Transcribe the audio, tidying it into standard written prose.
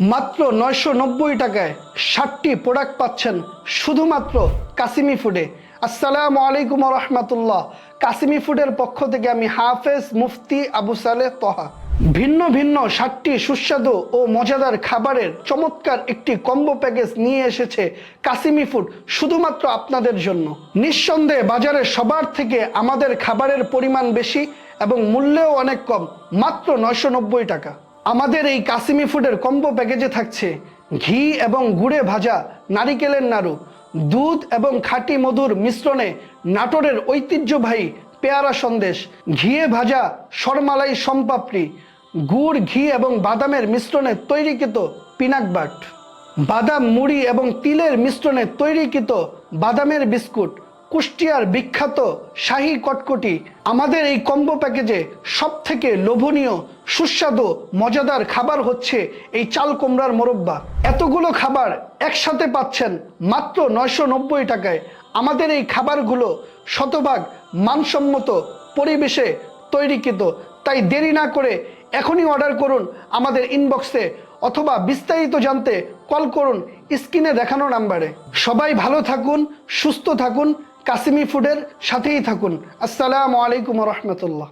মাত্র 990 টাকায় 60টি প্রোডাক্ট পাচ্ছেন শুধুমাত্র কাসিমি ফুডে। আসসালামু আলাইকুম ওয়া রাহমাতুল্লাহ। কাসিমি ফুডের পক্ষ থেকে আমি হাফেজ মুফতি আবু সালেহ তহা ভিন্ন ভিন্ন 60টি সুস্বাদু ও মজাদার খাবারের চমৎকার একটি কম্বো প্যাকেজ নিয়ে এসেছে কাসিমি ফুড শুধুমাত্র আপনাদের জন্য। নিঃসন্দেহে বাজারে সবার থেকে আমাদের খাবারের পরিমাণ বেশি এবং মূল্যও অনেক কম, মাত্র 990 টাকা। আমাদের এই কাসিমি ফুডের কম্বো প্যাকেজে থাকছে ঘি এবং গুড়ে ভাজা নারিকেলের নাড়ু, দুধ এবং খাঁটি মধুর মিশ্রণে নাটোরের ঐতিহ্যবাহী পেয়ারা সন্দেশ, ঘিয়ে ভাজা সরমালাই সম্পাপড়ি, গুড়, ঘি এবং বাদামের মিশ্রণে তৈরিকৃত পিনাক বাট, বাদাম, মুড়ি এবং তিলের মিশ্রণে তৈরিকৃত বাদামের বিস্কুট, কুষ্টিয়ার বিখ্যাত শাহী কটকটি। আমাদের এই কম্বো প্যাকেজে সবথেকে লোভনীয় সুস্বাদু মজাদার খাবার হচ্ছে এই চাল কুমড়ার মোরব্বা। এতগুলো খাবার একসাথে পাচ্ছেন মাত্র 990 টাকায়। আমাদের এই খাবারগুলো শতভাগ মানসম্মত পরিবেশে তৈরিকৃত, তাই দেরি না করে এখনই অর্ডার করুন আমাদের ইনবক্সে, অথবা বিস্তারিত জানতে কল করুন স্ক্রিনে দেখানো নাম্বারে। সবাই ভালো থাকুন, সুস্থ থাকুন, কাসিমি ফুডের সাথেই থাকুন। আসসালামু আলাইকুম ওয়া রাহমাতুল্লাহ।